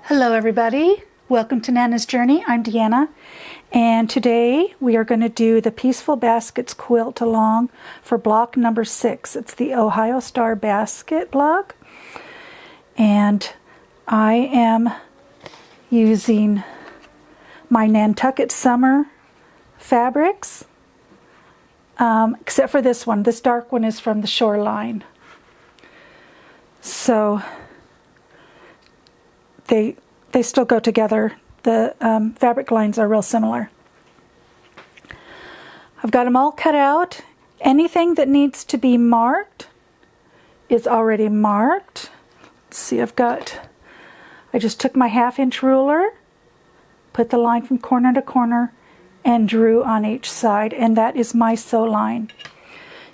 Hello everybody, welcome to Nana's Journey. I'm Deanna, and today we are going to do the Pieceful Baskets quilt along for block number 6. It's the Ohio Star basket block, and I am using my Nantucket Summer fabrics, except for this one. This dark one is from the Shoreline. So they still go together. The fabric lines are real similar. I've got them all cut out. Anything that needs to be marked is already marked. Let's see, I just took my 1/2-inch ruler, put the line from corner to corner, and drew on each side, and that is my sew line.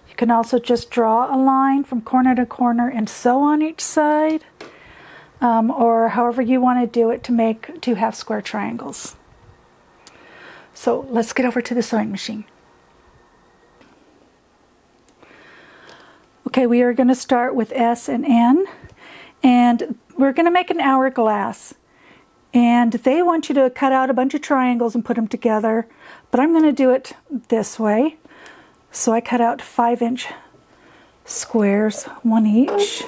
You can also just draw a line from corner to corner and sew on each side. Or however you want to do it to make 2 half square triangles. So let's get over to the sewing machine. Okay, we are going to start with S and N, and we're going to make an hourglass. And they want you to cut out a bunch of triangles and put them together, but I'm going to do it this way. So I cut out 5-inch squares, 1 each.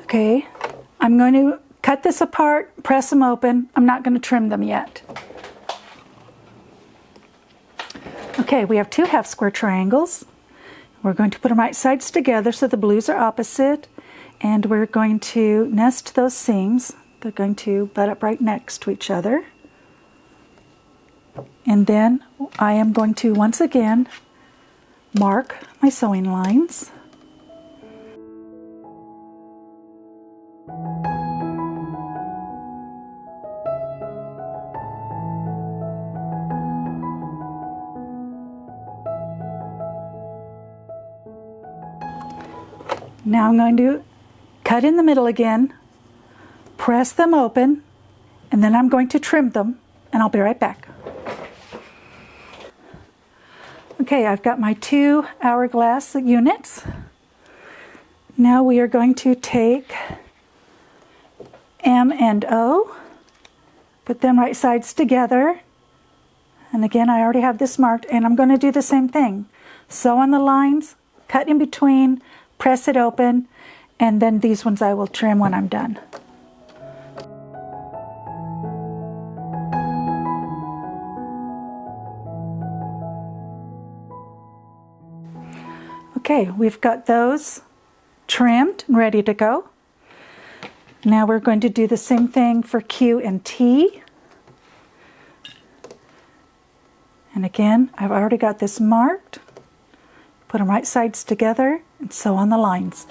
Okay, I'm going to cut this apart, press them open. I'm not going to trim them yet. Okay, we have 2 half square triangles. We're going to put them right sides together so the blues are opposite, and we're going to nest those seams. They're going to butt up right next to each other. And then I am going to once again mark my sewing lines. Now I'm going to cut in the middle again, press them open, and then I'm going to trim them, and I'll be right back. Okay, I've got my 2 hourglass units. Now we are going to take M and O, put them right sides together, and again I already have this marked, and I'm going to do the same thing. Sew on the lines, cut in between, press it open, and then these ones I will trim when I'm done. Okay, we've got those trimmed and ready to go. Now we're going to do the same thing for Q and T. And again, I've already got this marked. Put them right sides together and sew on the lines.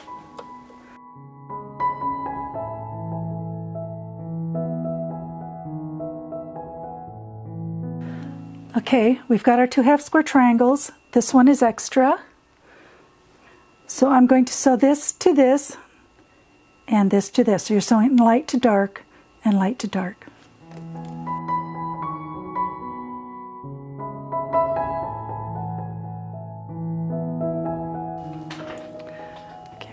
Okay, we've got our 2 half square triangles. This one is extra. So I'm going to sew this to this and this to this. So you're sewing light to dark and light to dark.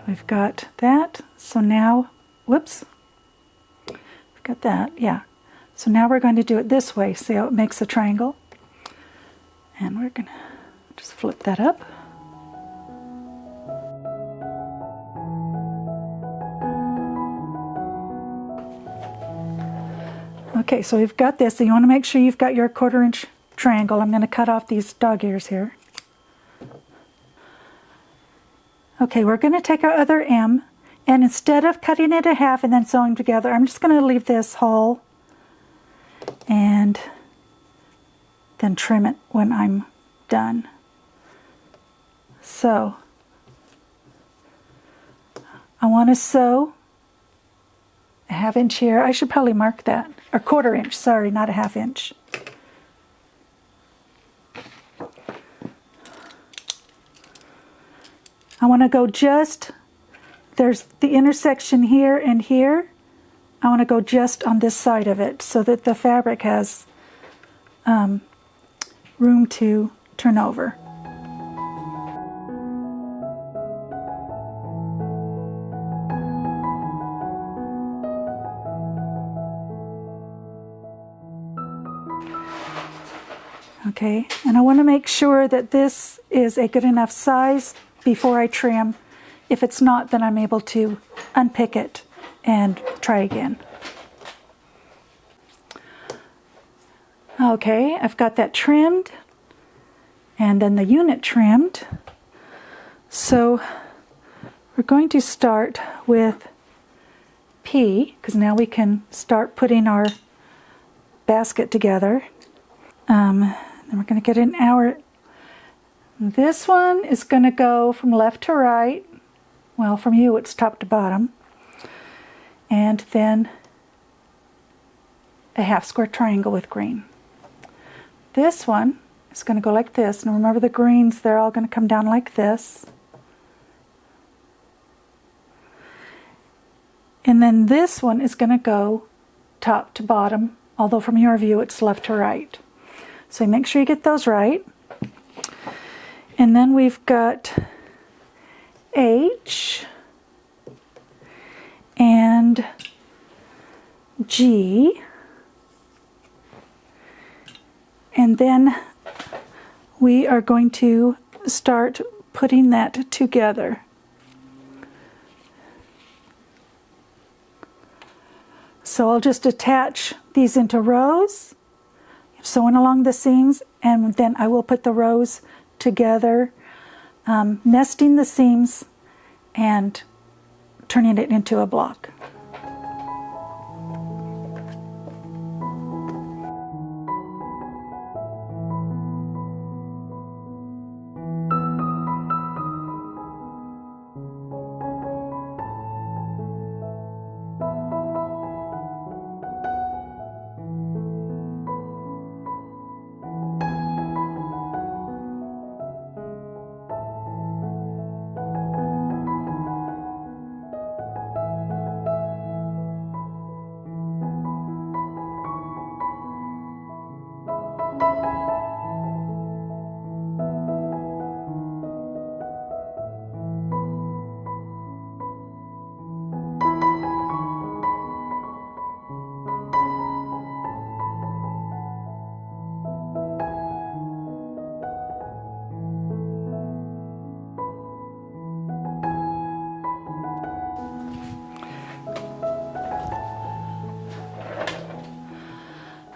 We've got that, so now, whoops, we've got that, yeah. So now we're going to do it this way. See how it makes a triangle? And we're going to just flip that up. Okay, so we've got this. So you want to make sure you've got your 1/4-inch triangle. I'm going to cut off these dog ears here. Okay, we're going to take our other M, and instead of cutting it in half and then sewing together, I'm just going to leave this whole and then trim it when I'm done. So I want to sew a 1/2 inch here. I should probably mark that, or 1/4 inch, sorry, not a 1/2 inch. I want to go just, there's the intersection here and here. I want to go just on this side of it so that the fabric has room to turn over. Okay, and I want to make sure that this is a good enough size before I trim. If it's not, then I'm able to unpick it and try again. Okay, I've got that trimmed and then the unit trimmed. So we're going to start with P, because now we can start putting our basket together. Then we're going to get an hour. This one is going to go from left to right. Well, from you it's top to bottom. And then a half square triangle with green. This one is going to go like this. And remember the greens, they're all going to come down like this. And then this one is going to go top to bottom, although from your view it's left to right. So make sure you get those right. And then we've got H and G. And then we are going to start putting that together. So I'll just attach these into rows, sewing along the seams, and then I will put the rows together, nesting the seams and turning it into a block.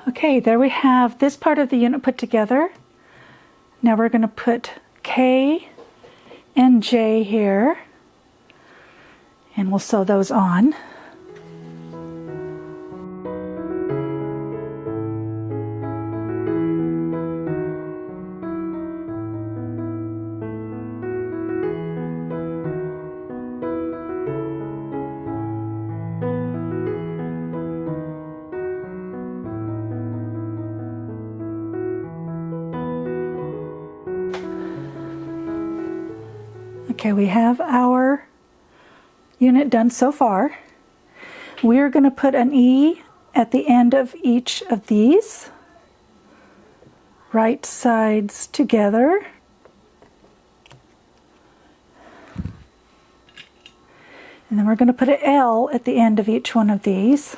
Okay, there we have this part of the unit put together. Now we're going to put K and J here, and we'll sew those on. Okay, we have our unit done so far. We're going to put an E at the end of each of these, right sides together. And then we're going to put an L at the end of each one of these,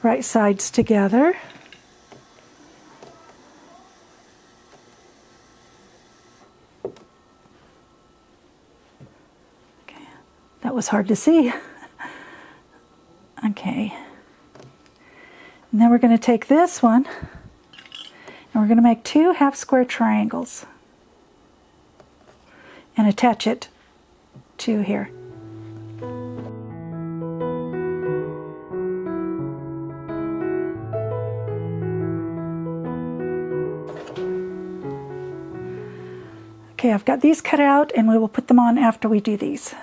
right sides together. That was hard to see. Okay. And then we're going to take this one and we're going to make 2 half square triangles and attach it to here. Okay, I've got these cut out and we will put them on after we do these.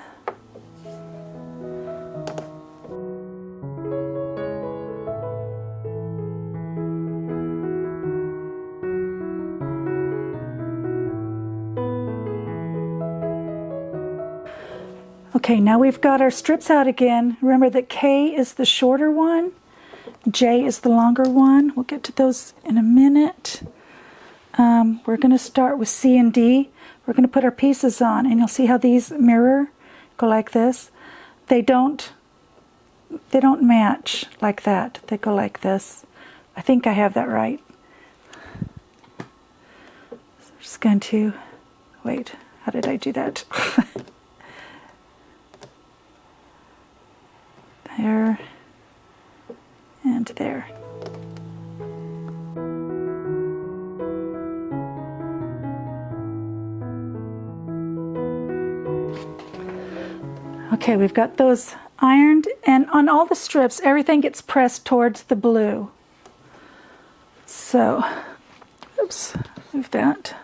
Okay, now we've got our strips out again. Remember that K is the shorter one, J is the longer one. We'll get to those in a minute. we're going to start with C and D. We're going to put our pieces on, and you'll see how these mirror, go like this. They don't match like that. They go like this. I think I have that right. So I'm just going to, wait, how did I do that? There and there. Okay, we've got those ironed, and on all the strips, everything gets pressed towards the blue. So, oops, move that.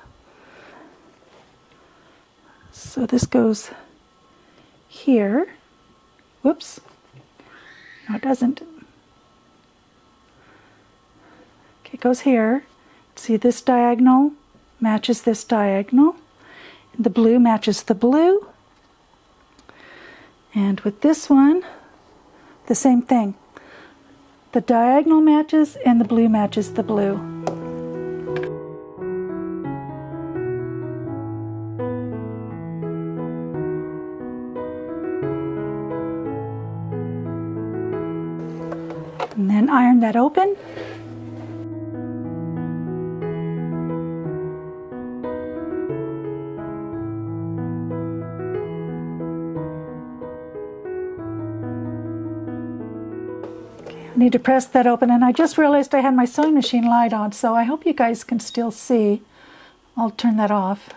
So this goes here. Whoops. No, it doesn't. Okay, it goes here. See, this diagonal matches this diagonal. The blue matches the blue. And with this one, the same thing. The diagonal matches and the blue matches the blue. And then iron that open. I need to press that open, and I just realized I had my sewing machine light on, so I hope you guys can still see. I'll turn that off.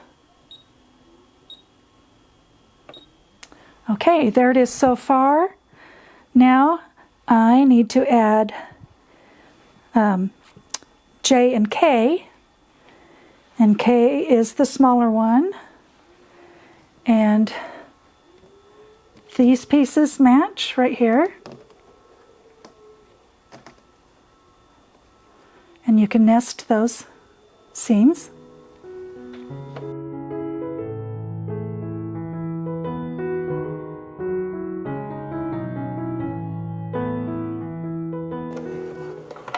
Okay, there it is so far. Now I need to add J and K is the smaller one, and these pieces match right here. And you can nest those seams.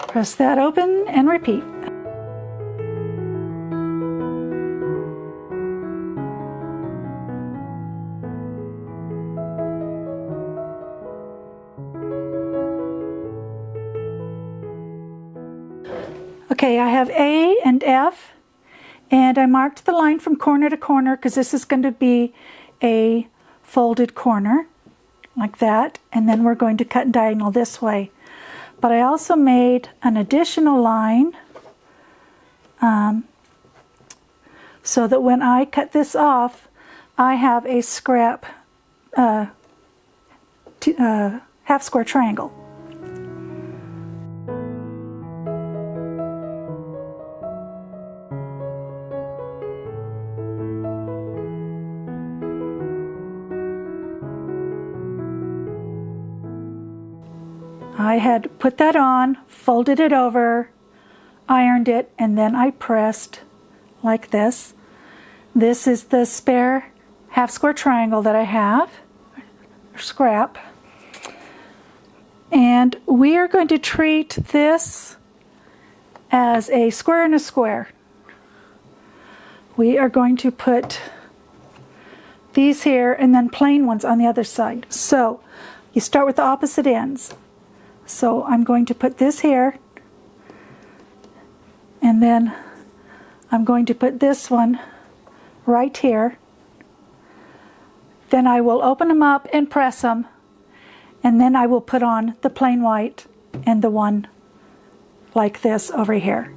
Press that open and repeat. Okay, I have A and F, and I marked the line from corner to corner because this is going to be a folded corner, like that, and then we're going to cut diagonal this way. But I also made an additional line so that when I cut this off, I have a scrap half square triangle. I had put that on, folded it over, ironed it, and then I pressed like this. This is the spare half square triangle that I have, or scrap. And we are going to treat this as a square and a square. We are going to put these here and then plain ones on the other side. So you start with the opposite ends. So I'm going to put this here, and then I'm going to put this one right here. Then I will open them up and press them, and then I will put on the plain white and the one like this over here.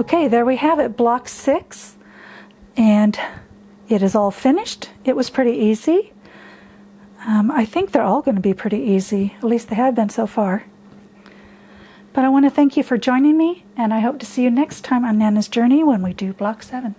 Okay, there we have it, block 6, and it is all finished. It was pretty easy. I think they're all going to be pretty easy, at least they have been so far. But I want to thank you for joining me, and I hope to see you next time on Nana's Journey when we do block 7.